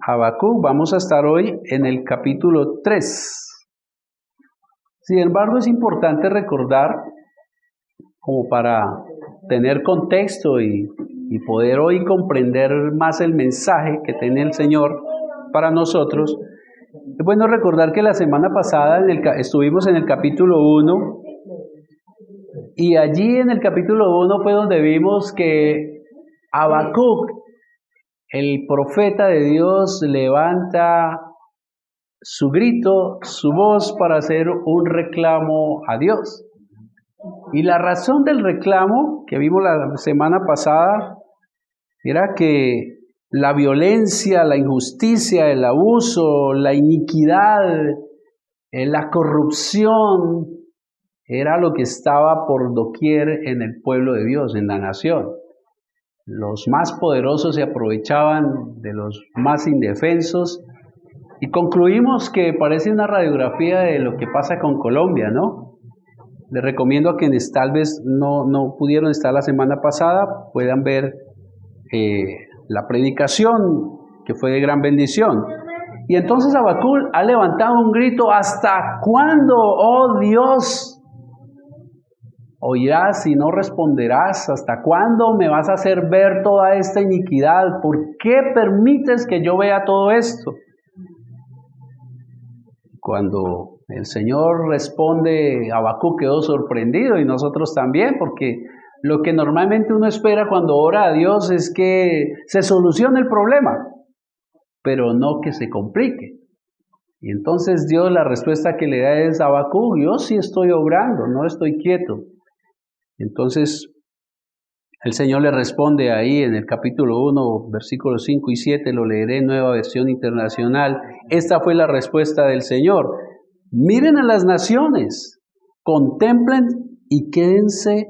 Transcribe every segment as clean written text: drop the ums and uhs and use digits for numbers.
Habacuc. Vamos a estar hoy en el capítulo 3. Sin embargo, es importante recordar, como para tener contexto y poder hoy comprender más el mensaje que tiene el Señor para nosotros. Es bueno recordar que la semana pasada estuvimos en el capítulo 1 y allí en el capítulo 1 fue donde vimos que Habacuc, el profeta de Dios, levanta su grito, su voz para hacer un reclamo a Dios. Y la razón del reclamo que vimos la semana pasada era que la violencia, la injusticia, el abuso, la iniquidad, la corrupción era lo que estaba por doquier en el pueblo de Dios, en la nación. Los más poderosos se aprovechaban de los más indefensos y concluimos que parece una radiografía de lo que pasa con Colombia, ¿no? Les recomiendo a quienes tal vez no pudieron estar la semana pasada, puedan ver la predicación, que fue de gran bendición. Y entonces Habacuc ha levantado un grito: ¿hasta cuándo, oh Dios, oirás y no responderás? ¿Hasta cuándo me vas a hacer ver toda esta iniquidad? ¿Por qué permites que yo vea todo esto? Cuando el Señor responde, Habacuc quedó sorprendido y nosotros también, porque lo que normalmente uno espera cuando ora a Dios es que se solucione el problema, pero no que se complique. Y entonces Dios, la respuesta que le da es: Habacuc, yo sí estoy obrando, no estoy quieto. Entonces el Señor le responde ahí en el capítulo 1, versículos 5 y 7, lo leeré en Nueva Versión Internacional. Esta fue la respuesta del Señor: miren a las naciones, contemplen y quédense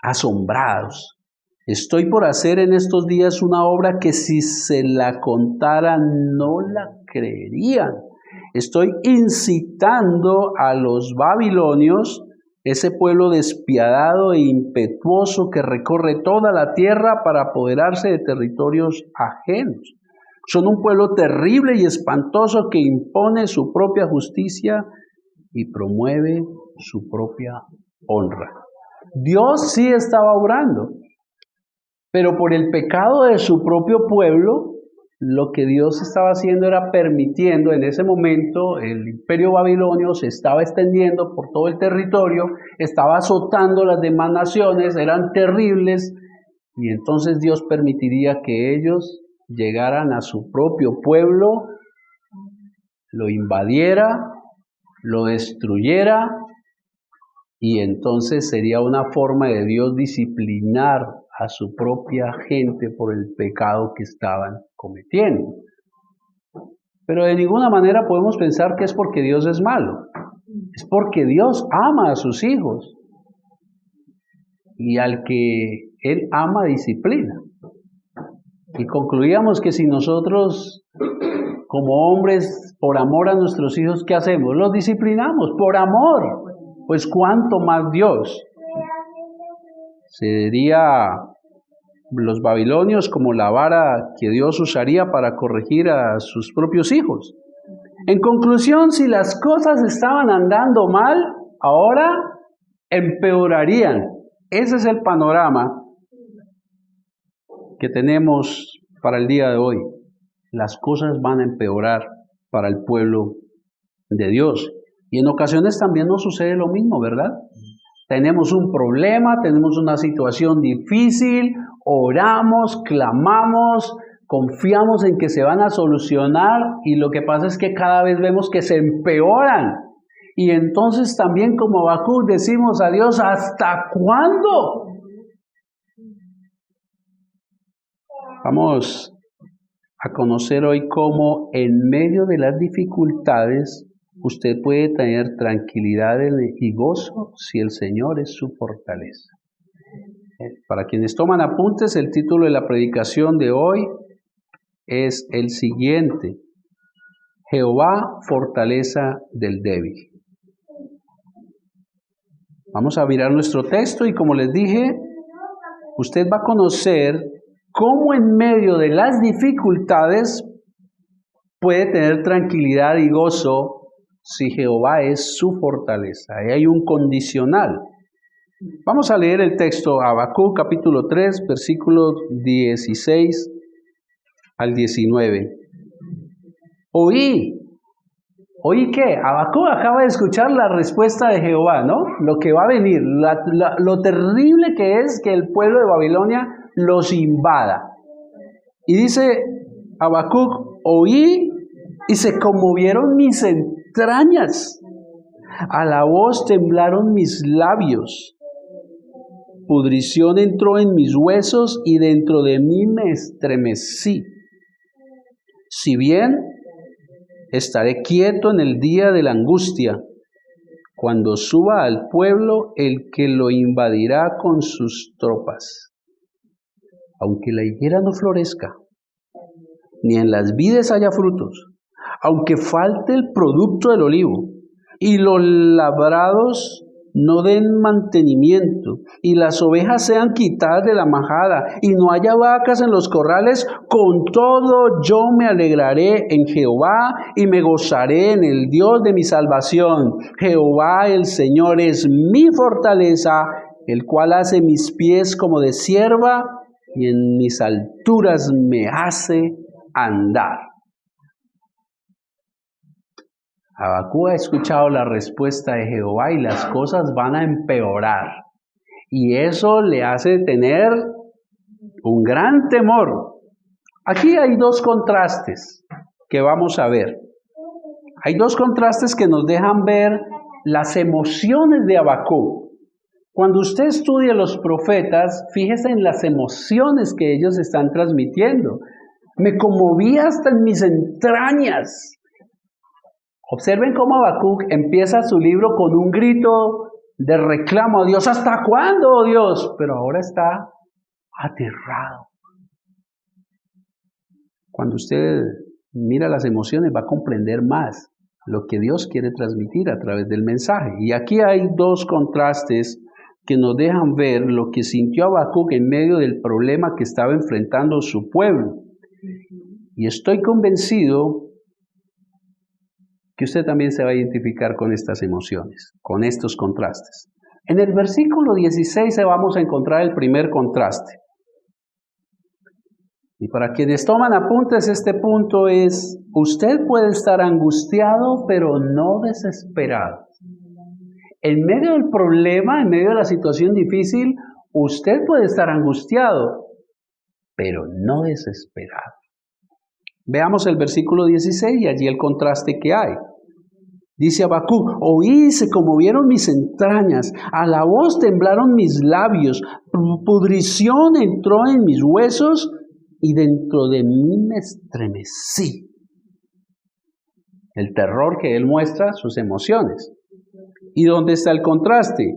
asombrados. Estoy por hacer en estos días una obra que si se la contaran no la creerían. Estoy incitando a los babilonios, ese pueblo despiadado e impetuoso que recorre toda la tierra para apoderarse de territorios ajenos. Son un pueblo terrible y espantoso que impone su propia justicia y promueve su propia honra. Dios sí estaba obrando, pero por el pecado de su propio pueblo, lo que Dios estaba haciendo era permitiendo. En ese momento el imperio babilonio se estaba extendiendo por todo el territorio, estaba azotando las demás naciones, eran terribles, y entonces Dios permitiría que ellos llegaran a su propio pueblo, lo invadiera, lo destruyera, y entonces sería una forma de Dios disciplinar a su propia gente por el pecado que estaban cometiendo. Pero de ninguna manera podemos pensar que es porque Dios es malo. Es porque Dios ama a sus hijos. Y al que Él ama, disciplina. Y concluíamos que si nosotros, como hombres, por amor a nuestros hijos, ¿qué hacemos? Los disciplinamos, por amor. Pues cuánto más Dios. Se diría los babilonios como la vara que Dios usaría para corregir a sus propios hijos. En conclusión, si las cosas estaban andando mal, ahora empeorarían. Ese es el panorama que tenemos para el día de hoy. Las cosas van a empeorar para el pueblo de Dios. Y en ocasiones también nos sucede lo mismo, ¿verdad? Tenemos un problema, tenemos una situación difícil, oramos, clamamos, confiamos en que se van a solucionar y lo que pasa es que cada vez vemos que se empeoran. Y entonces también como Habacuc decimos a Dios: ¿hasta cuándo? Vamos a conocer hoy cómo en medio de las dificultades usted puede tener tranquilidad y gozo si el Señor es su fortaleza. Para quienes toman apuntes, el título de la predicación de hoy es el siguiente: Jehová, fortaleza del débil. Vamos a mirar nuestro texto y, como les dije, usted va a conocer cómo en medio de las dificultades puede tener tranquilidad y gozo si Jehová es su fortaleza. Ahí hay un condicional. Vamos a leer el texto, Habacuc capítulo 3, versículos 16 al 19. ¿Oí qué? Habacuc acaba de escuchar la respuesta de Jehová, ¿no? Lo que va a venir, lo terrible que es que el pueblo de Babilonia los invada. Y dice Habacuc, oí y se conmovieron mis entrañas. A la voz temblaron mis labios. Pudrición entró en mis huesos y dentro de mí me estremecí. Si bien estaré quieto en el día de la angustia, cuando suba al pueblo el que lo invadirá con sus tropas. Aunque la higuera no florezca, ni en las vides haya frutos, aunque falte el producto del olivo, y los labrados no den mantenimiento, y las ovejas sean quitadas de la majada, y no haya vacas en los corrales, con todo yo me alegraré en Jehová, y me gozaré en el Dios de mi salvación. Jehová el Señor es mi fortaleza, el cual hace mis pies como de cierva, y en mis alturas me hace andar. Habacuc ha escuchado la respuesta de Jehová y las cosas van a empeorar. Y eso le hace tener un gran temor. Aquí hay dos contrastes que vamos a ver. Hay dos contrastes que nos dejan ver las emociones de Habacuc. Cuando usted estudia los profetas, fíjese en las emociones que ellos están transmitiendo. Me conmoví hasta en mis entrañas. Observen cómo Habacuc empieza su libro con un grito de reclamo a Dios. ¿Hasta cuándo, oh Dios? Pero ahora está aterrado. Cuando usted mira las emociones va a comprender más lo que Dios quiere transmitir a través del mensaje. Y aquí hay dos contrastes que nos dejan ver lo que sintió Habacuc en medio del problema que estaba enfrentando su pueblo. Y estoy convencido que usted también se va a identificar con estas emociones, con estos contrastes. En el versículo 16 vamos a encontrar el primer contraste. Y para quienes toman apuntes, este punto es, usted puede estar angustiado, pero no desesperado. En medio del problema, en medio de la situación difícil, usted puede estar angustiado, pero no desesperado. Veamos el versículo 16 y allí el contraste que hay. Dice Habacuc, oí y se conmovieron mis entrañas, a la voz temblaron mis labios, pudrición entró en mis huesos y dentro de mí me estremecí. El terror que él muestra, sus emociones. ¿Y dónde está el contraste?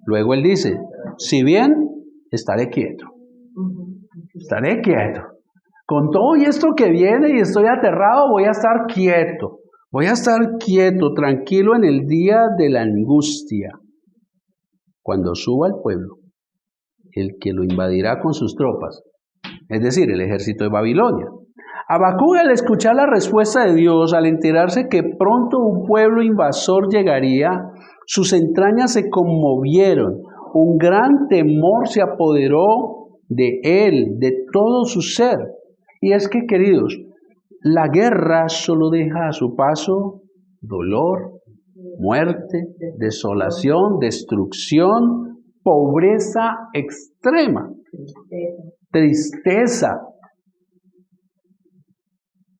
Luego él dice, si bien estaré quieto, con todo y esto que viene y estoy aterrado, voy a estar quieto. Voy a estar quieto, tranquilo en el día de la angustia. Cuando suba al pueblo, el que lo invadirá con sus tropas, es decir, el ejército de Babilonia. Habacuc, al escuchar la respuesta de Dios, al enterarse que pronto un pueblo invasor llegaría, sus entrañas se conmovieron. Un gran temor se apoderó de él, de todo su ser. Y es que, queridos, la guerra solo deja a su paso dolor, muerte, desolación, destrucción, pobreza extrema, tristeza,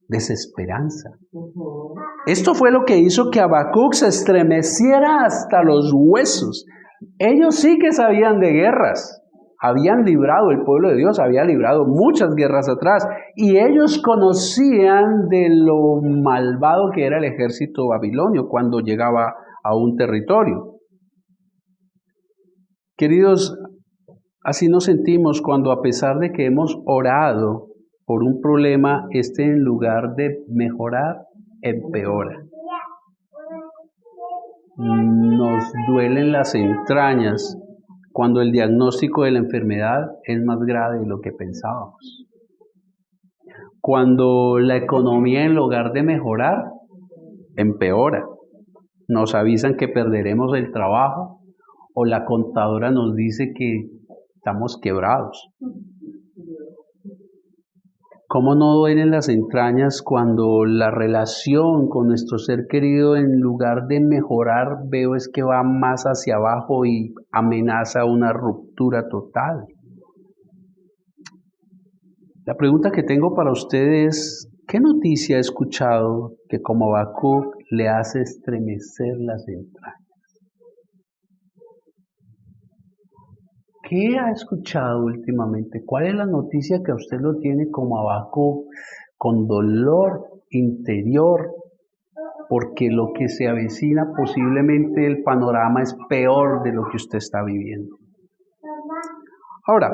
desesperanza. Esto fue lo que hizo que Habacuc se estremeciera hasta los huesos. Ellos sí que sabían de guerras. Habían librado, el pueblo de Dios había librado muchas guerras atrás y ellos conocían de lo malvado que era el ejército babilonio cuando llegaba a un territorio. Queridos, así nos sentimos cuando a pesar de que hemos orado por un problema, en lugar de mejorar, empeora. Nos duelen las entrañas cuando el diagnóstico de la enfermedad es más grave de lo que pensábamos. Cuando la economía, en lugar de mejorar, empeora. Nos avisan que perderemos el trabajo o la contadora nos dice que estamos quebrados. ¿Cómo no duelen las entrañas cuando la relación con nuestro ser querido, en lugar de mejorar, veo es que va más hacia abajo y amenaza una ruptura total? La pregunta que tengo para ustedes es, ¿qué noticia ha escuchado que como Habacuc le hace estremecer las entrañas? ¿Qué ha escuchado últimamente? ¿Cuál es la noticia que a usted lo tiene como Habacuc, con dolor interior? Porque lo que se avecina, posiblemente el panorama es peor de lo que usted está viviendo. Ahora,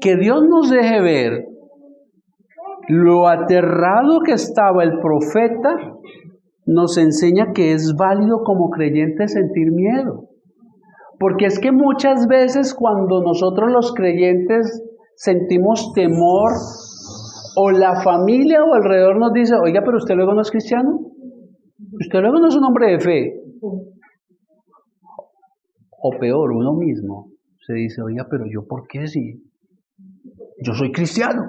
que Dios nos deje ver lo aterrado que estaba el profeta, nos enseña que es válido como creyentes sentir miedo. Porque es que muchas veces cuando nosotros los creyentes sentimos temor, o la familia o alrededor nos dice, oiga, pero usted luego no es cristiano, usted luego no es un hombre de fe. O peor, uno mismo se dice, oiga, pero yo ¿por qué si yo soy cristiano?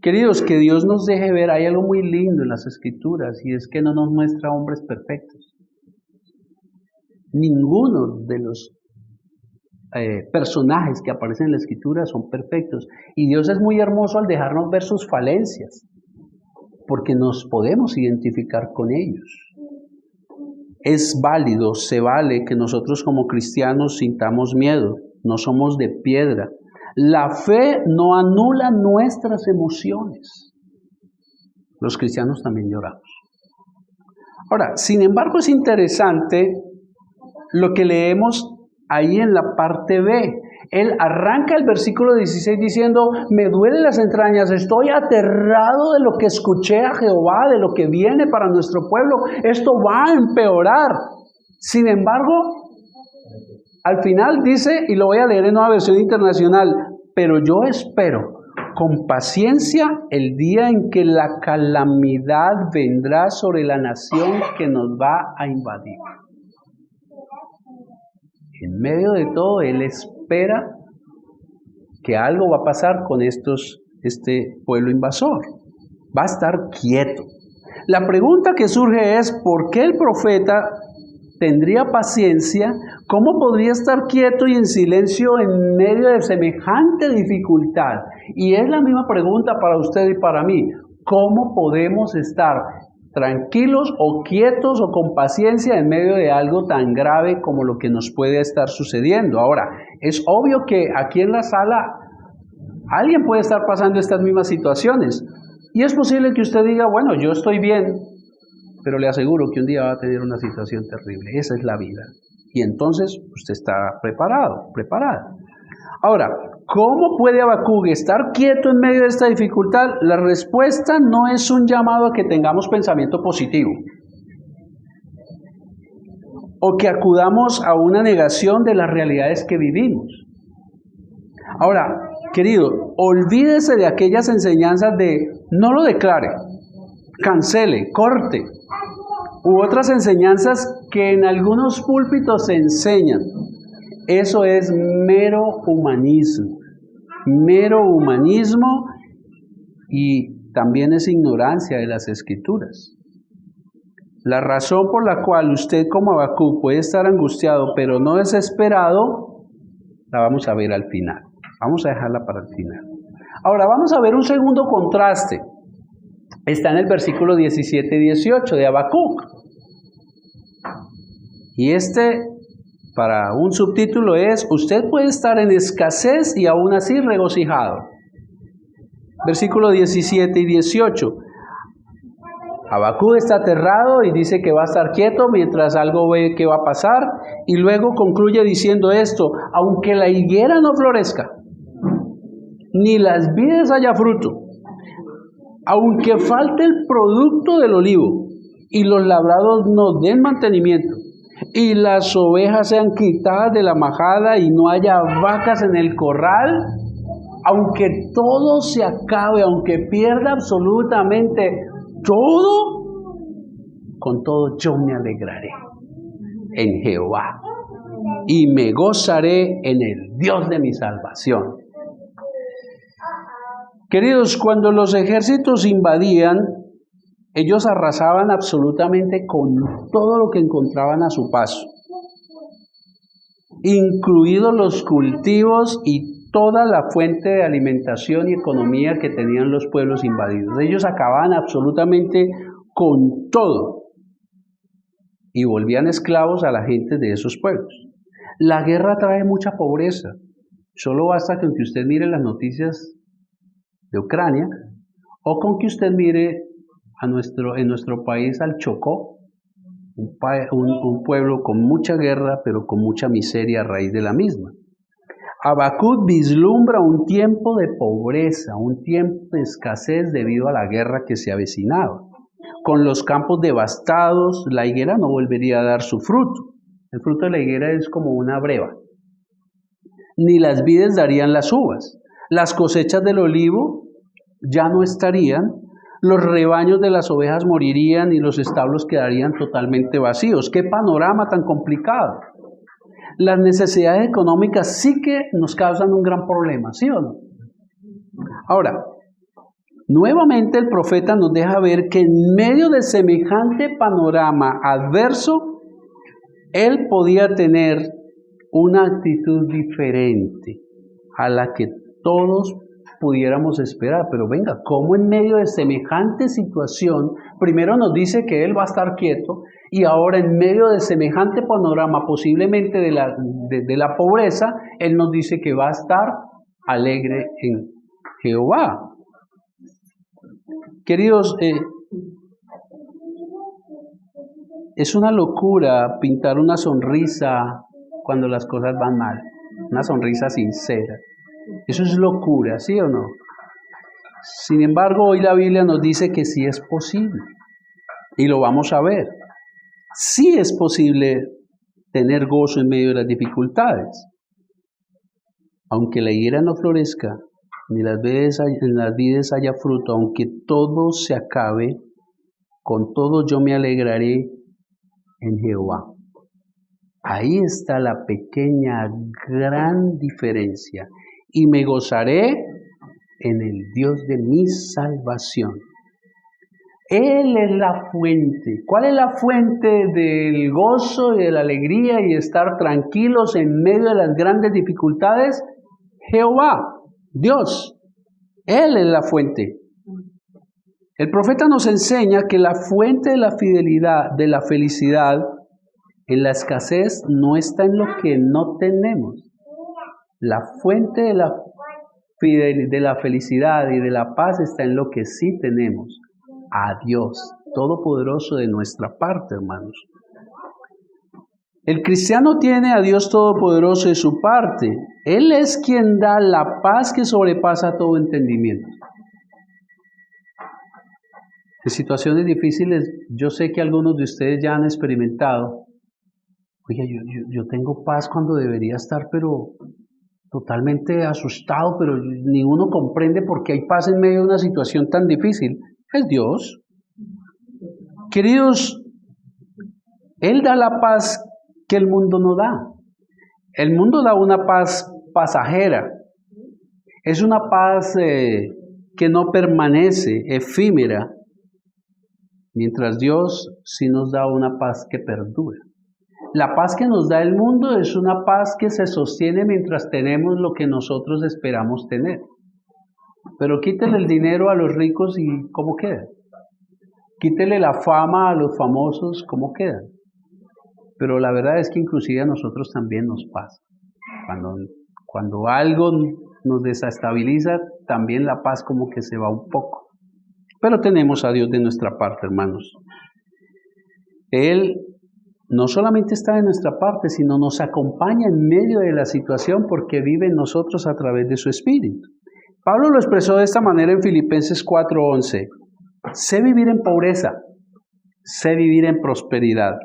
Queridos, que Dios nos deje ver, hay algo muy lindo en las Escrituras, y es que no nos muestra hombres perfectos. Ninguno de los personajes que aparecen en la Escritura son perfectos. Y Dios es muy hermoso al dejarnos ver sus falencias, porque nos podemos identificar con ellos. Es válido, se vale que nosotros como cristianos sintamos miedo, no somos de piedra. La fe no anula nuestras emociones. Los cristianos también lloramos. Ahora, sin embargo, es interesante lo que leemos ahí en la parte B. Él arranca el versículo 16 diciendo, me duelen las entrañas, estoy aterrado de lo que escuché a Jehová, de lo que viene para nuestro pueblo, esto va a empeorar. Sin embargo, al final dice, y lo voy a leer en Nueva Versión Internacional, pero yo espero con paciencia el día en que la calamidad vendrá sobre la nación que nos va a invadir. En medio de todo, Él espera que algo va a pasar con este pueblo invasor. Va a estar quieto. La pregunta que surge es, ¿por qué el profeta tendría paciencia? ¿Cómo podría estar quieto y en silencio en medio de semejante dificultad? Y es la misma pregunta para usted y para mí. ¿Cómo podemos estar tranquilos o quietos o con paciencia en medio de algo tan grave como lo que nos puede estar sucediendo? Ahora, es obvio que aquí en la sala alguien puede estar pasando estas mismas situaciones y es posible que usted diga, bueno, yo estoy bien, pero le aseguro que un día va a tener una situación terrible. Esa es la vida. Y entonces usted está preparado, preparada. Ahora, ¿cómo puede Habacuc estar quieto en medio de esta dificultad? La respuesta no es un llamado a que tengamos pensamiento positivo o que acudamos a una negación de las realidades que vivimos. Ahora, querido, olvídese de aquellas enseñanzas de no lo declare, cancele, corte, u otras enseñanzas que en algunos púlpitos se enseñan. Eso es mero humanismo y también es ignorancia de las Escrituras. La razón por la cual usted como Habacuc puede estar angustiado pero no desesperado, la vamos a ver al final. Vamos a dejarla para el final. Ahora vamos a ver un segundo contraste. Está en el versículo 17 y 18 de Habacuc. Y para un subtítulo es, usted puede estar en escasez y aún así regocijado. Versículo 17 y 18. Habacuc está aterrado y dice que va a estar quieto mientras algo ve que va a pasar. Y luego concluye diciendo esto, aunque la higuera no florezca, ni las vides haya fruto, aunque falte el producto del olivo y los labrados no den mantenimiento, y las ovejas sean quitadas de la majada y no haya vacas en el corral, aunque todo se acabe, aunque pierda absolutamente todo, con todo yo me alegraré en Jehová y me gozaré en el Dios de mi salvación. Queridos, cuando los ejércitos invadían, ellos arrasaban absolutamente con todo lo que encontraban a su paso, incluidos los cultivos y toda la fuente de alimentación y economía que tenían los pueblos invadidos. Ellos acababan absolutamente con todo y volvían esclavos a la gente de esos pueblos. La guerra trae mucha pobreza. Solo basta con que usted mire las noticias de Ucrania o con que usted mire en nuestro país al Chocó, un pueblo con mucha guerra, pero con mucha miseria a raíz de la misma. Habacuc vislumbra un tiempo de pobreza, un tiempo de escasez debido a la guerra que se avecinaba. Con los campos devastados, la higuera no volvería a dar su fruto. El fruto de la higuera es como una breva. Ni las vides darían las uvas. Las cosechas del olivo ya no estarían. Los rebaños de las ovejas morirían y los establos quedarían totalmente vacíos. ¡Qué panorama tan complicado! Las necesidades económicas sí que nos causan un gran problema, ¿sí o no? Ahora, nuevamente el profeta nos deja ver que en medio de semejante panorama adverso, él podía tener una actitud diferente a la que todos pudiéramos esperar. Pero venga, ¿cómo en medio de semejante situación, primero nos dice que él va a estar quieto y ahora en medio de semejante panorama posiblemente de la pobreza, él nos dice que va a estar alegre en Jehová? Queridos, es una locura pintar una sonrisa cuando las cosas van mal, una sonrisa sincera. Eso es locura, ¿sí o no? Sin embargo, hoy la Biblia nos dice que sí es posible, y lo vamos a ver. Sí es posible tener gozo en medio de las dificultades. Aunque la higuera no florezca, ni en las vides haya fruto, aunque todo se acabe, con todo yo me alegraré en Jehová. Ahí está la pequeña, gran diferencia. Y me gozaré en el Dios de mi salvación. Él es la fuente. ¿Cuál es la fuente del gozo y de la alegría y estar tranquilos en medio de las grandes dificultades? Jehová, Dios. Él es la fuente. El profeta nos enseña que la fuente de la fidelidad, de la felicidad, en la escasez no está en lo que no tenemos. La fuente de la felicidad y de la paz está en lo que sí tenemos. A Dios Todopoderoso de nuestra parte, hermanos. El cristiano tiene a Dios Todopoderoso de su parte. Él es quien da la paz que sobrepasa todo entendimiento. En situaciones difíciles, yo sé que algunos de ustedes ya han experimentado. Oye, yo tengo paz cuando debería estar, pero totalmente asustado, pero ninguno comprende por qué hay paz en medio de una situación tan difícil. Es Dios. Queridos, Él da la paz que el mundo no da. El mundo da una paz pasajera. Es una paz que no permanece, efímera, mientras Dios sí nos da una paz que perdura. La paz que nos da el mundo es una paz que se sostiene mientras tenemos lo que nosotros esperamos tener. Pero quítele el dinero a los ricos y ¿cómo queda? Quítele la fama a los famosos, ¿cómo quedan? Pero la verdad es que inclusive a nosotros también nos pasa. Cuando algo nos desestabiliza, también la paz como que se va un poco. Pero tenemos a Dios de nuestra parte, hermanos. Él no solamente está de nuestra parte, sino nos acompaña en medio de la situación porque vive en nosotros a través de su Espíritu. Pablo lo expresó de esta manera en Filipenses 4:11. Sé vivir en pobreza, sé vivir en prosperidad.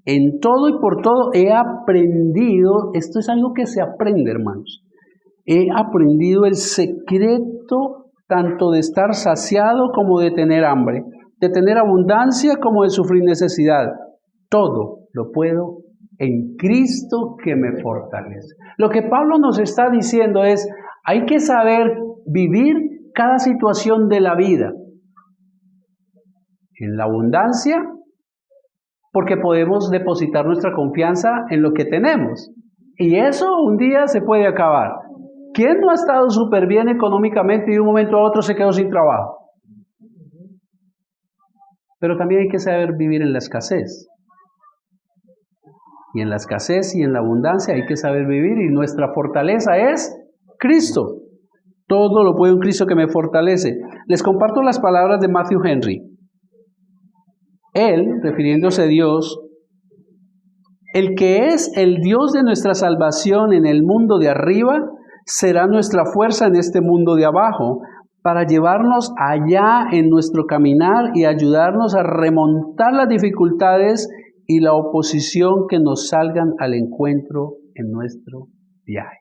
En todo y por todo he aprendido, esto es algo que se aprende, hermanos. He aprendido el secreto tanto de estar saciado como de tener hambre, de tener abundancia como de sufrir necesidad. Todo lo puedo en Cristo que me fortalece. Lo que Pablo nos está diciendo es, hay que saber vivir cada situación de la vida. En la abundancia, porque podemos depositar nuestra confianza en lo que tenemos. Y eso un día se puede acabar. ¿Quién no ha estado súper bien económicamente y de un momento a otro se quedó sin trabajo? Pero también hay que saber vivir en la escasez. Y en la escasez y en la abundancia hay que saber vivir, y nuestra fortaleza es Cristo. Todo lo puedo en Cristo que me fortalece. Les comparto las palabras de Matthew Henry. Él, refiriéndose a Dios, el que es el Dios de nuestra salvación en el mundo de arriba, será nuestra fuerza en este mundo de abajo, para llevarnos allá en nuestro caminar y ayudarnos a remontar las dificultades y la oposición que nos salgan al encuentro en nuestro viaje.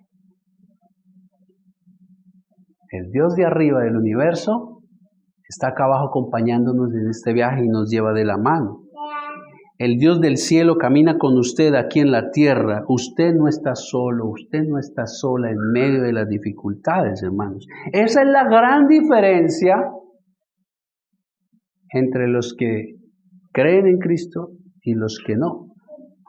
El Dios de arriba del universo está acá abajo acompañándonos en este viaje y nos lleva de la mano. El Dios del cielo camina con usted aquí en la tierra. Usted no está solo, usted no está sola en medio de las dificultades, hermanos. Esa es la gran diferencia entre los que creen en Cristo y los que no.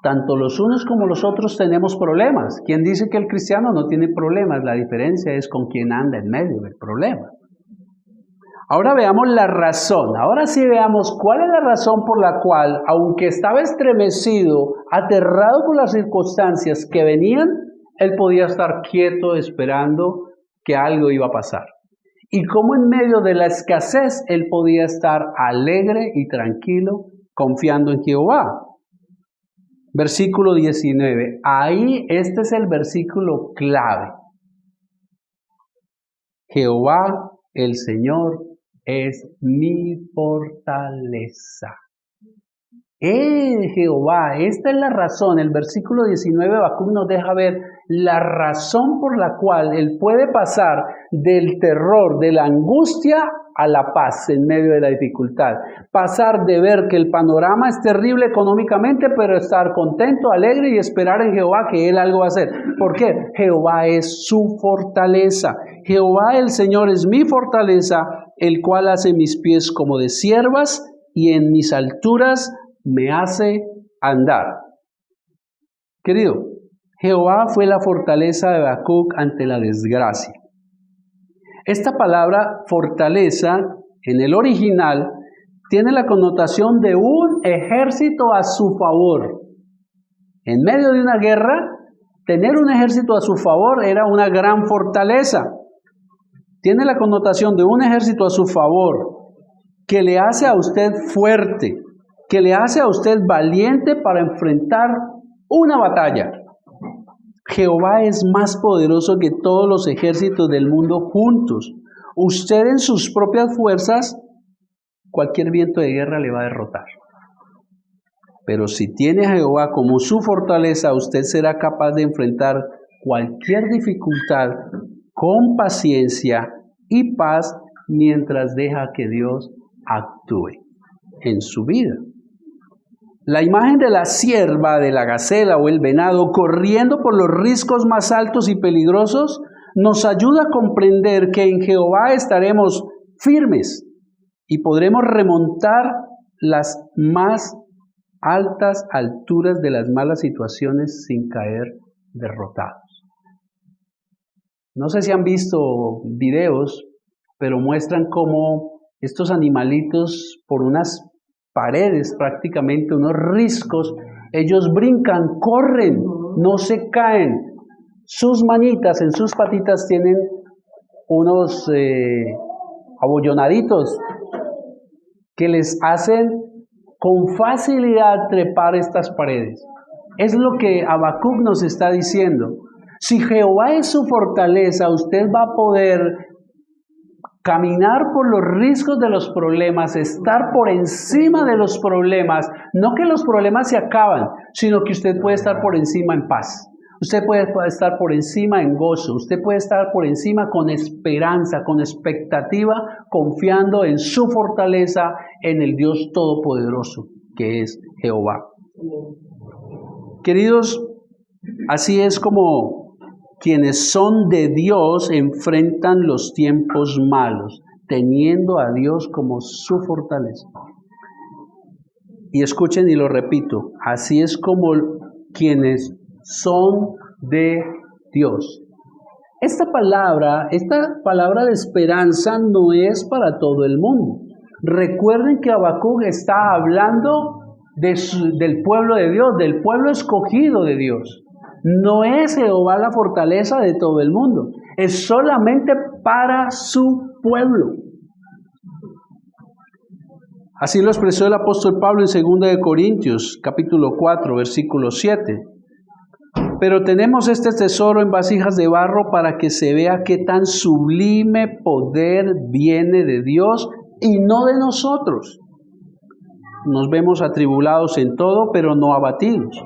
Tanto los unos como los otros tenemos problemas. ¿Quién dice que el cristiano no tiene problemas? La diferencia es con quién anda en medio del problema. Ahora veamos la razón. Ahora sí veamos cuál es la razón por la cual, aunque estaba estremecido, aterrado por las circunstancias que venían, él podía estar quieto esperando que algo iba a pasar. Y cómo en medio de la escasez él podía estar alegre y tranquilo, confiando en Jehová. Versículo 19. Ahí este es el versículo clave. Jehová, el Señor, es mi fortaleza. Jehová, esta es la razón. El versículo 19 de Habacuc nos deja ver la razón por la cual él puede pasar del terror, de la angustia, a la paz en medio de la dificultad. Pasar de ver que el panorama es terrible económicamente, pero estar contento, alegre y esperar en Jehová que Él algo va a hacer. ¿Por qué? Jehová es su fortaleza. Jehová el Señor es mi fortaleza, el cual hace mis pies como de ciervas y en mis alturas me hace andar. Querido, Jehová fue la fortaleza de Habacuc ante la desgracia. Esta palabra fortaleza en el original tiene la connotación de un ejército a su favor. En medio de una guerra, tener un ejército a su favor era una gran fortaleza. Tiene la connotación de un ejército a su favor que le hace a usted fuerte, que le hace a usted valiente para enfrentar una batalla. Jehová es más poderoso que todos los ejércitos del mundo juntos. Usted en sus propias fuerzas, cualquier viento de guerra le va a derrotar. Pero si tiene a Jehová como su fortaleza, usted será capaz de enfrentar cualquier dificultad con paciencia y paz mientras deja que Dios actúe en su vida. La imagen de la cierva, de la gacela o el venado corriendo por los riscos más altos y peligrosos nos ayuda a comprender que en Jehová estaremos firmes y podremos remontar las más altas alturas de las malas situaciones sin caer derrotados. No sé si han visto videos, pero muestran cómo estos animalitos por unas paredes, prácticamente unos riscos, ellos brincan, corren, no se caen. Sus manitas, en sus patitas tienen unos abollonaditos que les hacen con facilidad trepar estas paredes. Es lo que Habacuc nos está diciendo. Si Jehová es su fortaleza, usted va a poder caminar por los riscos de los problemas, estar por encima de los problemas, no que los problemas se acaban, sino que usted puede estar por encima en paz. Usted puede estar por encima en gozo, usted puede estar por encima con esperanza, con expectativa, confiando en su fortaleza, en el Dios Todopoderoso, que es Jehová. Queridos, así es como quienes son de Dios enfrentan los tiempos malos, teniendo a Dios como su fortaleza. Y escuchen y lo repito, así es como quienes son de Dios. Esta palabra de esperanza no es para todo el mundo. Recuerden que Habacuc está hablando del pueblo de Dios, del pueblo escogido de Dios. No es Jehová la fortaleza de todo el mundo, es solamente para su pueblo. Así lo expresó el apóstol Pablo en 2 Corintios, capítulo 4, versículo 7. Pero tenemos este tesoro en vasijas de barro para que se vea qué tan sublime poder viene de Dios y no de nosotros. Nos vemos atribulados en todo, pero no abatidos,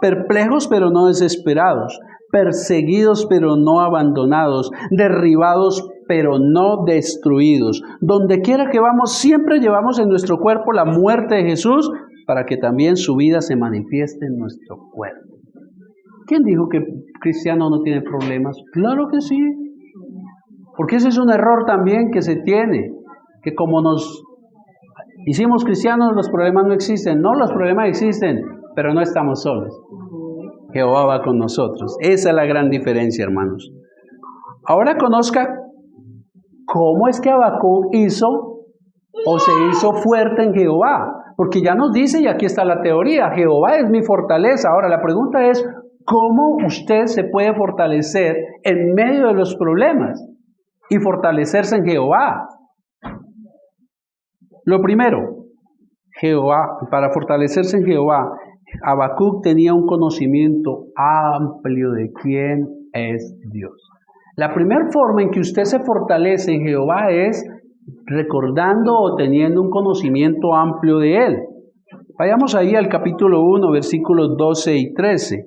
perplejos, pero no desesperados, perseguidos, pero no abandonados, derribados, pero no destruidos. Donde quiera que vamos, siempre llevamos en nuestro cuerpo la muerte de Jesús, para que también su vida se manifieste en nuestro cuerpo. ¿Quién dijo que cristiano no tiene problemas? Claro que sí. Porque ese es un error también que se tiene, que como nos hicimos cristianos, los problemas no existen. No, los problemas existen, pero no estamos solos. Jehová va con nosotros. Esa es la gran diferencia, hermanos. Ahora conozca cómo es que Habacuc hizo o se hizo fuerte en Jehová. Porque ya nos dice, y aquí está la teoría, Jehová es mi fortaleza. Ahora la pregunta es, ¿cómo usted se puede fortalecer en medio de los problemas y fortalecerse en Jehová? Lo primero, Jehová, para fortalecerse en Jehová, Habacuc tenía un conocimiento amplio de quién es Dios. La primera forma en que usted se fortalece en Jehová es recordando o teniendo un conocimiento amplio de Él. Vayamos ahí al capítulo 1, versículos 12 y 13.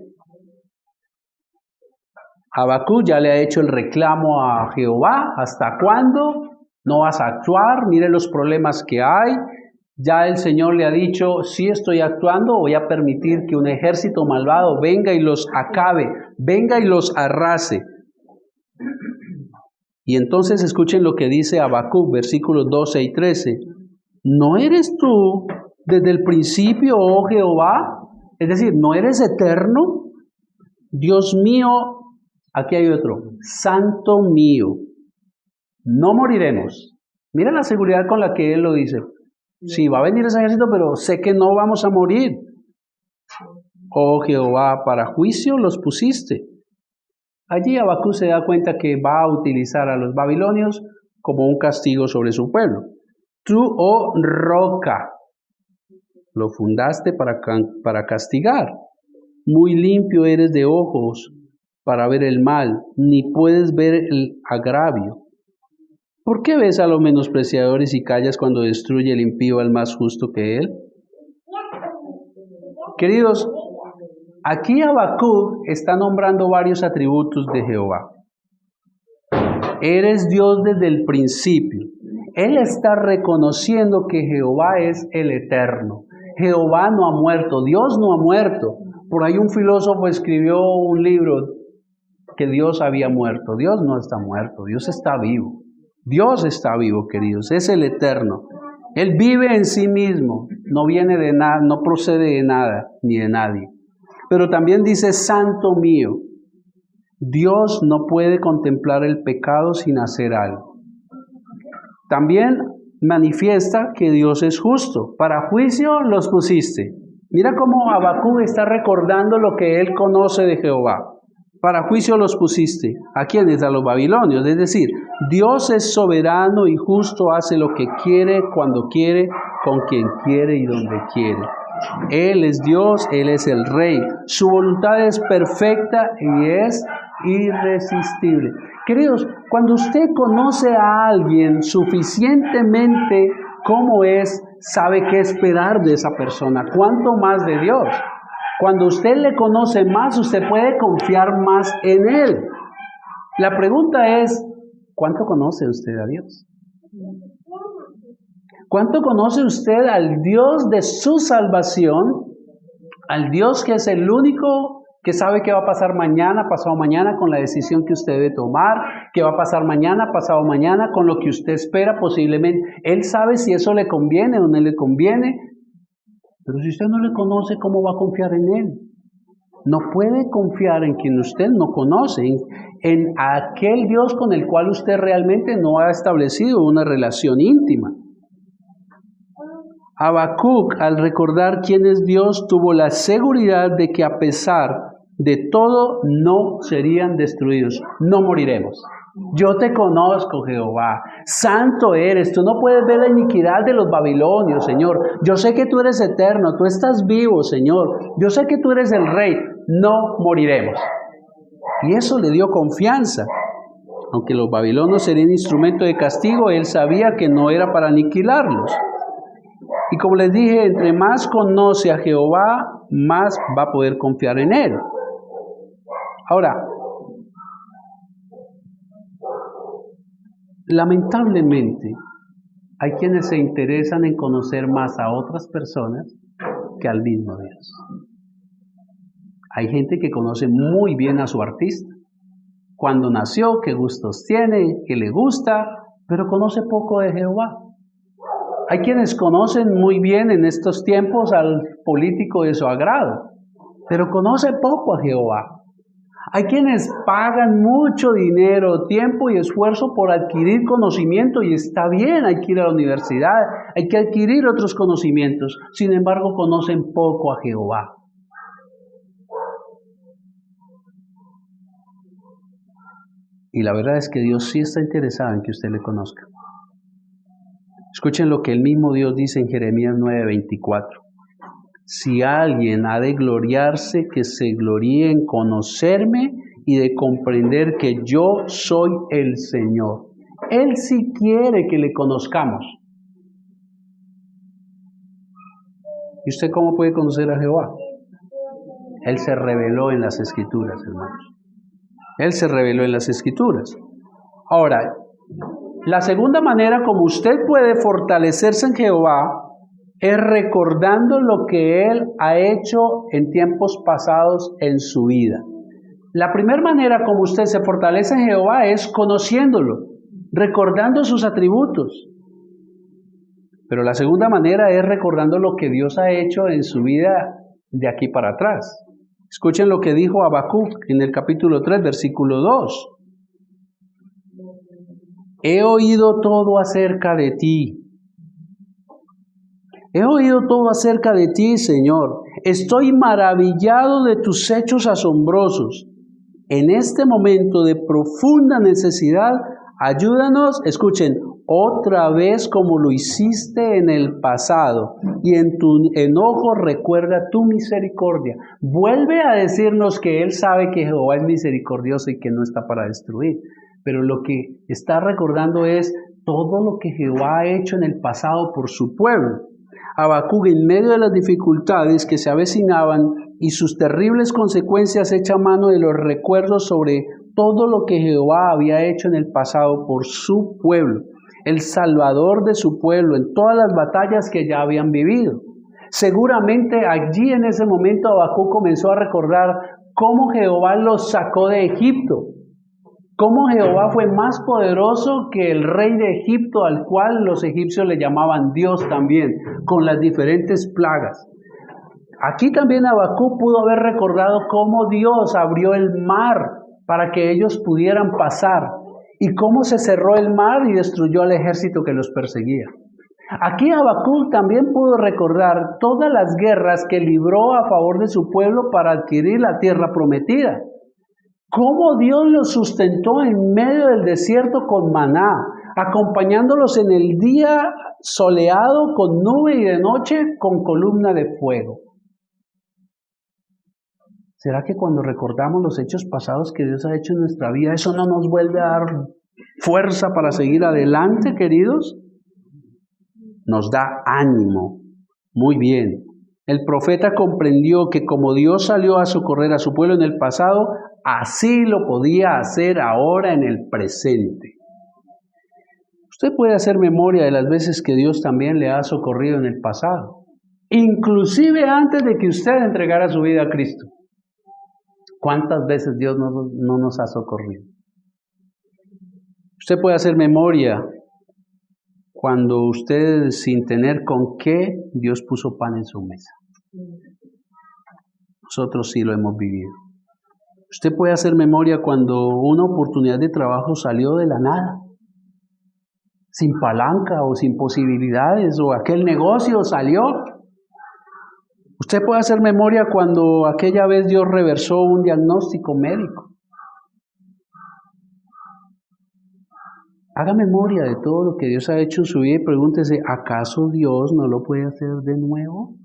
Habacuc ya le ha hecho el reclamo a Jehová. ¿Hasta cuándo no vas a actuar? Mire los problemas que hay. Ya el Señor le ha dicho, si estoy actuando, voy a permitir que un ejército malvado venga y los acabe, venga y los arrase. Y entonces escuchen lo que dice Habacuc, versículos 12 y 13. ¿No eres tú desde el principio, oh Jehová? Es decir, ¿no eres eterno? Dios mío, aquí hay otro, santo mío, no moriremos. Mira la seguridad con la que Él lo dice. Sí, va a venir ese ejército, pero sé que no vamos a morir. Oh Jehová, para juicio los pusiste. Allí Habacuc se da cuenta que va a utilizar a los babilonios como un castigo sobre su pueblo. Tú, oh roca, lo fundaste para castigar. Muy limpio eres de ojos para ver el mal, ni puedes ver el agravio. ¿Por qué ves a los menospreciadores y callas cuando destruye el impío al más justo que él? Queridos, aquí Habacuc está nombrando varios atributos de Jehová. Eres Dios desde el principio. Él está reconociendo que Jehová es el eterno. Jehová no ha muerto, Dios no ha muerto. Por ahí un filósofo escribió un libro que Dios había muerto. Dios no está muerto, Dios está vivo. Dios está vivo, queridos, es el eterno. Él vive en sí mismo, no viene de nada, no procede de nada ni de nadie. Pero también dice, santo mío. Dios no puede contemplar el pecado sin hacer algo. También manifiesta que Dios es justo. Para juicio los pusiste. Mira cómo Habacuc está recordando lo que él conoce de Jehová. Para juicio los pusiste. ¿A quiénes? A los babilonios. Es decir, Dios es soberano y justo, hace lo que quiere, cuando quiere, con quien quiere y donde quiere. Él es Dios, Él es el Rey. Su voluntad es perfecta y es irresistible. Queridos, cuando usted conoce a alguien suficientemente como es, sabe qué esperar de esa persona. ¿Cuánto más de Dios? Cuando usted le conoce más, usted puede confiar más en Él. La pregunta es, ¿cuánto conoce usted a Dios? ¿Cuánto conoce usted al Dios de su salvación? Al Dios que es el único que sabe qué va a pasar mañana, pasado mañana con la decisión que usted debe tomar, qué va a pasar mañana, pasado mañana con lo que usted espera posiblemente. Él sabe si eso le conviene o no le conviene. Pero si usted no le conoce, ¿cómo va a confiar en Él? No puede confiar en quien usted no conoce, en aquel Dios con el cual usted realmente no ha establecido una relación íntima. Habacuc, al recordar quién es Dios, tuvo la seguridad de que a pesar de todo no serían destruidos, no moriremos. Yo te conozco, Jehová, santo eres, tú no puedes ver la iniquidad de los babilonios, Señor. Yo sé que tú eres eterno, tú estás vivo, Señor. Yo sé que tú eres el Rey, no moriremos. Y eso le dio confianza. Aunque los babilonios serían instrumento de castigo, él sabía que no era para aniquilarlos. Y como les dije, entre más conoce a Jehová, más va a poder confiar en Él. Ahora, lamentablemente, hay quienes se interesan en conocer más a otras personas que al mismo Dios. Hay gente que conoce muy bien a su artista, cuándo nació, qué gustos tiene, qué le gusta, pero conoce poco de Jehová. Hay quienes conocen muy bien en estos tiempos al político de su agrado, pero conoce poco a Jehová. Hay quienes pagan mucho dinero, tiempo y esfuerzo por adquirir conocimiento, y está bien, hay que ir a la universidad, hay que adquirir otros conocimientos. Sin embargo, conocen poco a Jehová. Y la verdad es que Dios sí está interesado en que usted le conozca. Escuchen lo que el mismo Dios dice en Jeremías 9:24. Si alguien ha de gloriarse, que se gloríe en conocerme y de comprender que yo soy el Señor. Él sí quiere que le conozcamos. ¿Y usted cómo puede conocer a Jehová? Él se reveló en las Escrituras, hermanos. Él se reveló en las Escrituras. Ahora, la segunda manera como usted puede fortalecerse en Jehová es recordando lo que Él ha hecho en tiempos pasados en su vida. La primera manera como usted se fortalece en Jehová es conociéndolo, recordando sus atributos. Pero la segunda manera es recordando lo que Dios ha hecho en su vida de aquí para atrás. Escuchen lo que dijo Habacuc en el capítulo 3, versículo 2. He oído todo acerca de ti. He oído todo acerca de ti, Señor. Estoy maravillado de tus hechos asombrosos. En este momento de profunda necesidad, ayúdanos, escuchen, otra vez como lo hiciste en el pasado, y en tu enojo recuerda tu misericordia. Vuelve a decirnos que Él sabe que Jehová es misericordioso y que no está para destruir. Pero lo que está recordando es todo lo que Jehová ha hecho en el pasado por su pueblo. Habacuc, en medio de las dificultades que se avecinaban y sus terribles consecuencias, echa mano de los recuerdos sobre todo lo que Jehová había hecho en el pasado por su pueblo, el salvador de su pueblo en todas las batallas que ya habían vivido. Seguramente allí en ese momento Habacuc comenzó a recordar cómo Jehová los sacó de Egipto, cómo Jehová fue más poderoso que el rey de Egipto, al cual los egipcios le llamaban Dios también, con las diferentes plagas. Aquí también Habacuc pudo haber recordado cómo Dios abrió el mar para que ellos pudieran pasar, y cómo se cerró el mar y destruyó al ejército que los perseguía. Aquí Habacuc también pudo recordar todas las guerras que libró a favor de su pueblo para adquirir la tierra prometida. Cómo Dios los sustentó en medio del desierto con maná, acompañándolos en el día soleado con nube y de noche con columna de fuego. ¿Será que cuando recordamos los hechos pasados que Dios ha hecho en nuestra vida, eso no nos vuelve a dar fuerza para seguir adelante, queridos? Nos da ánimo. Muy bien. El profeta comprendió que como Dios salió a socorrer a su pueblo en el pasado, así lo podía hacer ahora en el presente. Usted puede hacer memoria de las veces que Dios también le ha socorrido en el pasado, inclusive antes de que usted entregara su vida a Cristo. ¿Cuántas veces Dios no nos ha socorrido? Usted puede hacer memoria cuando usted, sin tener con qué, Dios puso pan en su mesa. Nosotros sí lo hemos vivido. Usted puede hacer memoria cuando una oportunidad de trabajo salió de la nada, sin palanca o sin posibilidades, o aquel negocio salió. Usted puede hacer memoria cuando aquella vez Dios reversó un diagnóstico médico. Haga memoria de todo lo que Dios ha hecho en su vida y pregúntese, ¿acaso Dios no lo puede hacer de nuevo?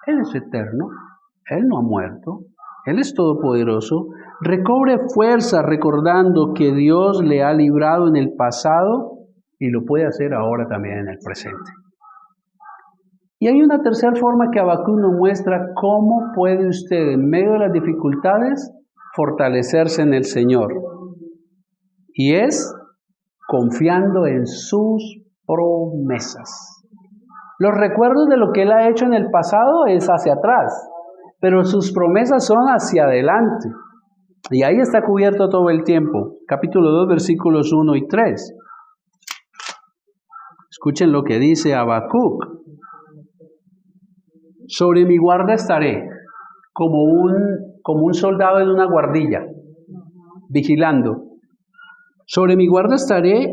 Él es eterno, Él no ha muerto, Él es todopoderoso. Recobre fuerza recordando que Dios le ha librado en el pasado y lo puede hacer ahora también en el presente. Y hay una tercera forma que Habacuc nos muestra cómo puede usted, en medio de las dificultades, fortalecerse en el Señor. Y es confiando en sus promesas. Los recuerdos de lo que Él ha hecho en el pasado es hacia atrás, pero sus promesas son hacia adelante. Y ahí está cubierto todo el tiempo. Capítulo 2, versículos 1 y 3. Escuchen lo que dice Habacuc. Sobre mi guarda estaré, como un soldado en una guardilla, vigilando. Sobre mi guarda estaré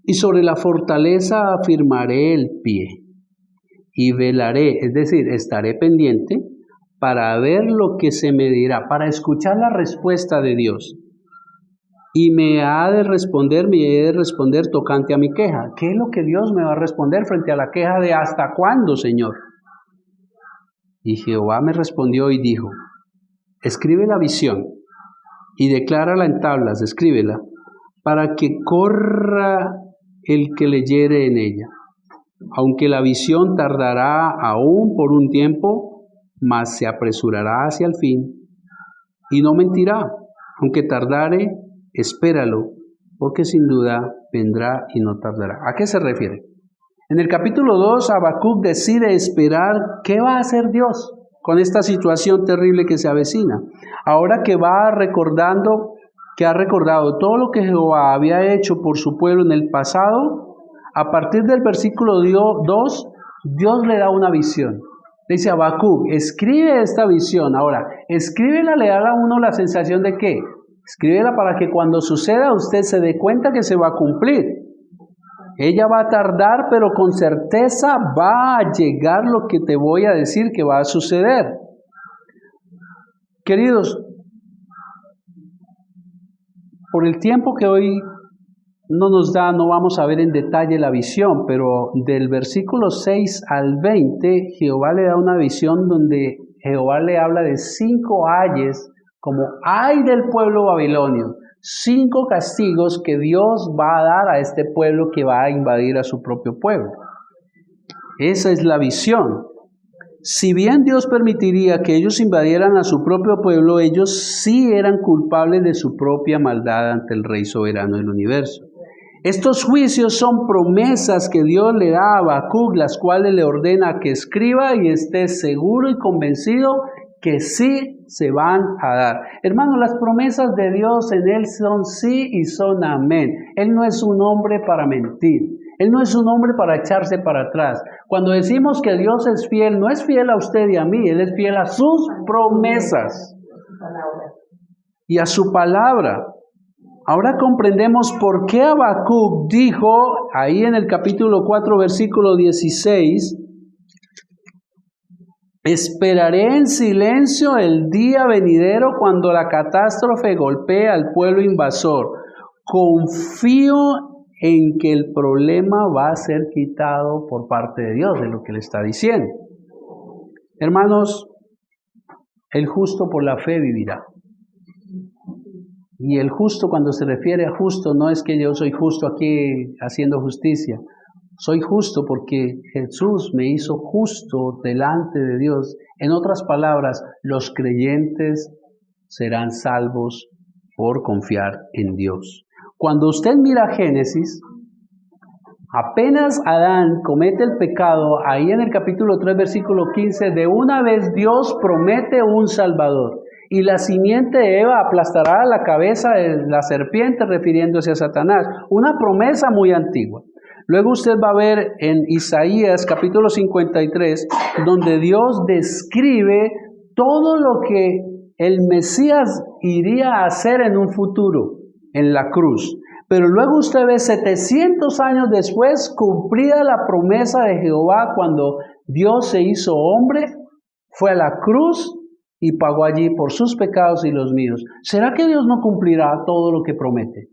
y sobre la fortaleza afirmaré el pie. Y velaré, es decir, estaré pendiente para ver lo que se me dirá, para escuchar la respuesta de Dios. Y me he de responder tocante a mi queja. ¿Qué es lo que Dios me va a responder frente a la queja de hasta cuándo, Señor? Y Jehová me respondió y dijo, escribe la visión y declárala en tablas, escríbela, para que corra el que leyere en ella. Aunque la visión tardará aún por un tiempo, mas se apresurará hacia el fin, y no mentirá. Aunque tardare, espéralo, porque sin duda vendrá y no tardará. ¿A qué se refiere? En el capítulo 2, Habacuc decide esperar qué va a hacer Dios con esta situación terrible que se avecina. Ahora que va recordando, que ha recordado todo lo que Jehová había hecho por su pueblo en el pasado, a partir del versículo 2, Dios le da una visión. Le dice a Habacuc, escribe esta visión. Ahora, escríbela, le da a uno la sensación de ¿qué? Escríbela para que cuando suceda usted se dé cuenta que se va a cumplir. Ella va a tardar, pero con certeza va a llegar lo que te voy a decir que va a suceder. Queridos, por el tiempo que hoy no nos da, no vamos a ver en detalle la visión, pero del versículo 6 al 20, Jehová le da una visión donde Jehová le habla de 5 ayes, como ay del pueblo babilonio. 5 castigos que Dios va a dar a este pueblo que va a invadir a su propio pueblo. Esa es la visión. Si bien Dios permitiría que ellos invadieran a su propio pueblo, ellos sí eran culpables de su propia maldad ante el Rey soberano del universo. Estos juicios son promesas que Dios le da a Habacuc, las cuales le ordena que escriba y esté seguro y convencido que sí se van a dar. Hermano, las promesas de Dios en Él son sí y son amén. Él no es un hombre para mentir. Él no es un hombre para echarse para atrás. Cuando decimos que Dios es fiel, no es fiel a usted y a mí. Él es fiel a sus promesas y a su palabra. Ahora comprendemos por qué Habacuc dijo, ahí en el capítulo 4, versículo 16, esperaré en silencio el día venidero cuando la catástrofe golpee al pueblo invasor. Confío en que el problema va a ser quitado por parte de Dios, es lo que le está diciendo. Hermanos, el justo por la fe vivirá. Y el justo, cuando se refiere a justo, no es que yo soy justo aquí haciendo justicia. Soy justo porque Jesús me hizo justo delante de Dios. En otras palabras, los creyentes serán salvos por confiar en Dios. Cuando usted mira Génesis, apenas Adán comete el pecado, ahí en el capítulo 3, versículo 15, de una vez Dios promete un Salvador. Y la simiente de Eva aplastará la cabeza de la serpiente, refiriéndose a Satanás. Una promesa muy antigua. Luego usted va a ver en Isaías capítulo 53, donde Dios describe todo lo que el Mesías iría a hacer en un futuro, en la cruz. Pero luego usted ve 700 años después, cumplida la promesa de Jehová, cuando Dios se hizo hombre, fue a la cruz y pagó allí por sus pecados y los míos. ¿Será que Dios no cumplirá todo lo que promete?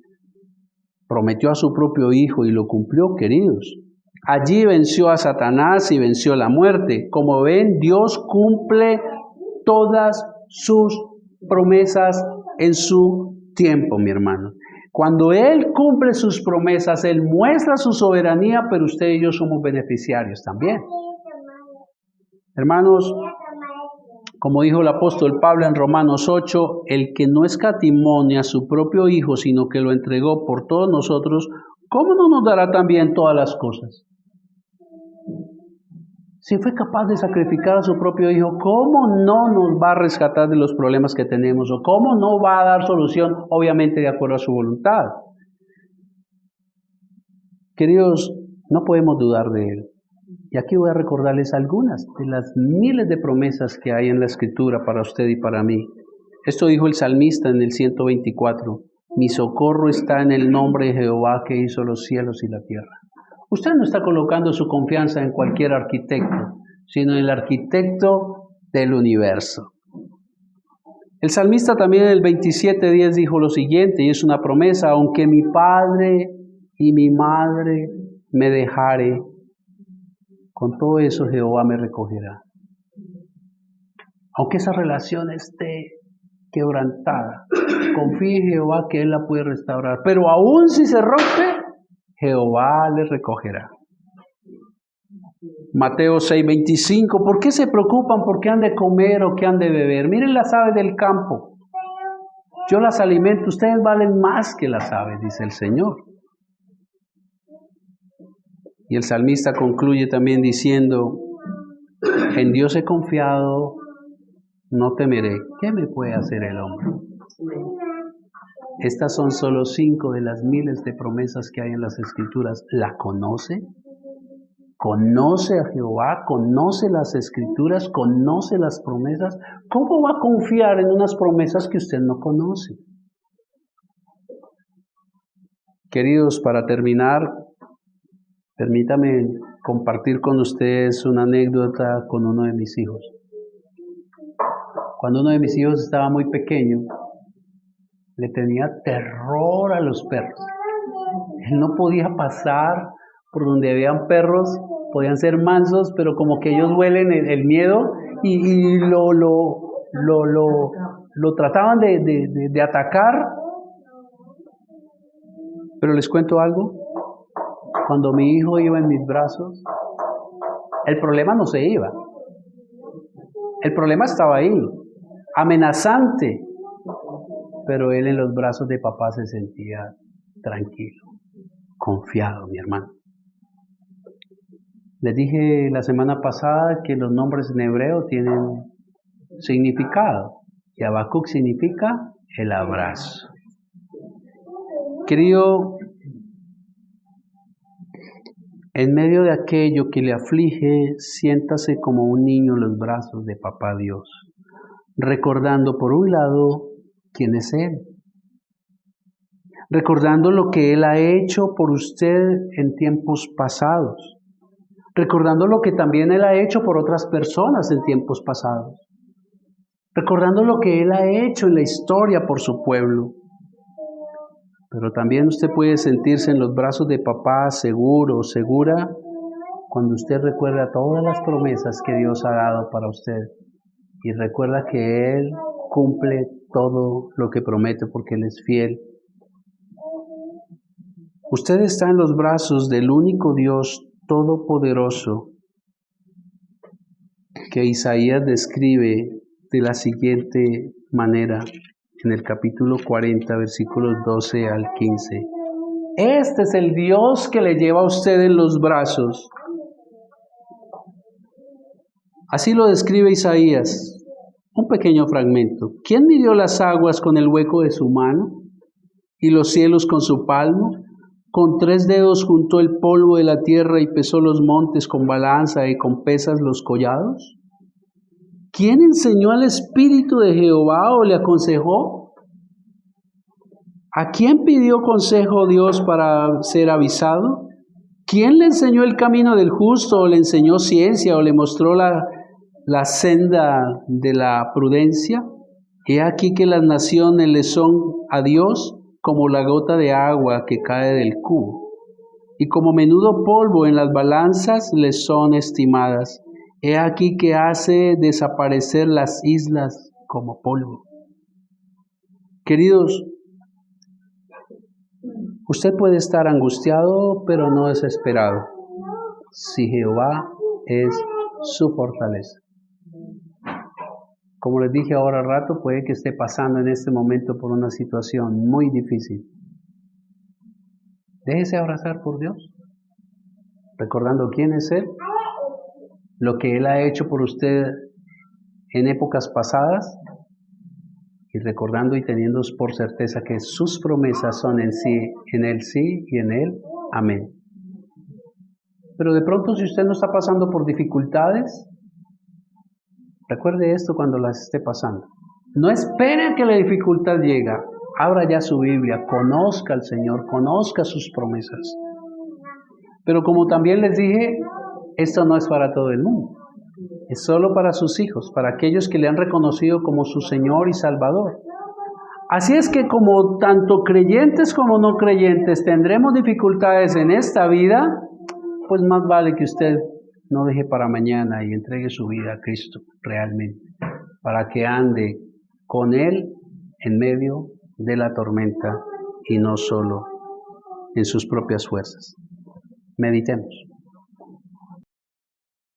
Prometió a su propio Hijo y lo cumplió, queridos. Allí venció a Satanás y venció la muerte. Como ven, Dios cumple todas sus promesas en su tiempo, mi hermano. Cuando Él cumple sus promesas, Él muestra su soberanía, pero usted y yo somos beneficiarios también. Hermanos, como dijo el apóstol Pablo en Romanos 8, el que no escatimó ni a su propio Hijo, sino que lo entregó por todos nosotros, ¿cómo no nos dará también todas las cosas? Si fue capaz de sacrificar a su propio Hijo, ¿cómo no nos va a rescatar de los problemas que tenemos? ¿O cómo no va a dar solución, obviamente de acuerdo a su voluntad? Queridos, no podemos dudar de Él. Y aquí voy a recordarles algunas de las miles de promesas que hay en la Escritura para usted y para mí. Esto dijo el salmista en el 124. Mi socorro está en el nombre de Jehová que hizo los cielos y la tierra. Usted no está colocando su confianza en cualquier arquitecto, sino en el arquitecto del universo. El salmista también en el 27:10 dijo lo siguiente, y es una promesa: aunque mi padre y mi madre me dejare, con todo eso Jehová me recogerá. Aunque esa relación esté quebrantada, confíe en Jehová que Él la puede restaurar. Pero aún si se rompe, Jehová le recogerá. Mateo 6:25. ¿Por qué se preocupan por qué han de comer o qué han de beber? Miren las aves del campo. Yo las alimento, ustedes valen más que las aves, dice el Señor. Y el salmista concluye también diciendo, en Dios he confiado, no temeré. ¿Qué me puede hacer el hombre? Estas son solo 5 de las miles de promesas que hay en las Escrituras. ¿La conoce? ¿Conoce a Jehová? ¿Conoce las Escrituras? ¿Conoce las promesas? ¿Cómo va a confiar en unas promesas que usted no conoce? Queridos, para terminar, permítame compartir con ustedes una anécdota con uno de mis hijos. Cuando uno de mis hijos estaba muy pequeño, le tenía terror a los perros. Él no podía pasar por donde habían perros, podían ser mansos, pero como que ellos huelen el miedo y lo trataban de atacar. Pero les cuento algo. Cuando mi hijo iba en mis brazos, el problema no se iba. El problema estaba ahí, amenazante. Pero él en los brazos de papá se sentía tranquilo, confiado, mi hermano. Les dije la semana pasada que los nombres en hebreo tienen significado. Y Habacuc significa el abrazo. Querido, en medio de aquello que le aflige, siéntase como un niño en los brazos de papá Dios, recordando por un lado quién es Él, recordando lo que Él ha hecho por usted en tiempos pasados, recordando lo que también Él ha hecho por otras personas en tiempos pasados, recordando lo que Él ha hecho en la historia por su pueblo. Pero también usted puede sentirse en los brazos de papá seguro o segura cuando usted recuerda todas las promesas que Dios ha dado para usted y recuerda que Él cumple todo lo que promete porque Él es fiel. Usted está en los brazos del único Dios todopoderoso que Isaías describe de la siguiente manera en el capítulo 40, versículos 12 al 15. Este es el Dios que le lleva a usted en los brazos. Así lo describe Isaías. Un pequeño fragmento. ¿Quién midió las aguas con el hueco de su mano y los cielos con su palmo? Con 3 dedos juntó el polvo de la tierra y pesó los montes con balanza y con pesas los collados. ¿Quién enseñó al Espíritu de Jehová o le aconsejó? ¿A quién pidió consejo Dios para ser avisado? ¿Quién le enseñó el camino del justo o le enseñó ciencia o le mostró la senda de la prudencia? He aquí que las naciones le son a Dios como la gota de agua que cae del cubo, y como menudo polvo en las balanzas le son estimadas. He aquí que hace desaparecer las islas como polvo. Queridos, usted puede estar angustiado, pero no desesperado, si Jehová es su fortaleza. Como les dije ahora rato, puede que esté pasando en este momento por una situación muy difícil. Déjese abrazar por Dios, recordando quién es Él, lo que Él ha hecho por usted en épocas pasadas, y recordando y teniendo por certeza que sus promesas son en Él sí y en Él amén. Pero de pronto, si usted no está pasando por dificultades, recuerde esto cuando las esté pasando. No espere a que la dificultad llegue. Abra ya su Biblia, conozca al Señor, conozca sus promesas. Pero como también les dije, esto no es para todo el mundo. Es solo para sus hijos, para aquellos que le han reconocido como su Señor y Salvador. Así es que como tanto creyentes como no creyentes tendremos dificultades en esta vida, pues más vale que usted no deje para mañana y entregue su vida a Cristo realmente, para que ande con Él en medio de la tormenta y no solo en sus propias fuerzas. Meditemos.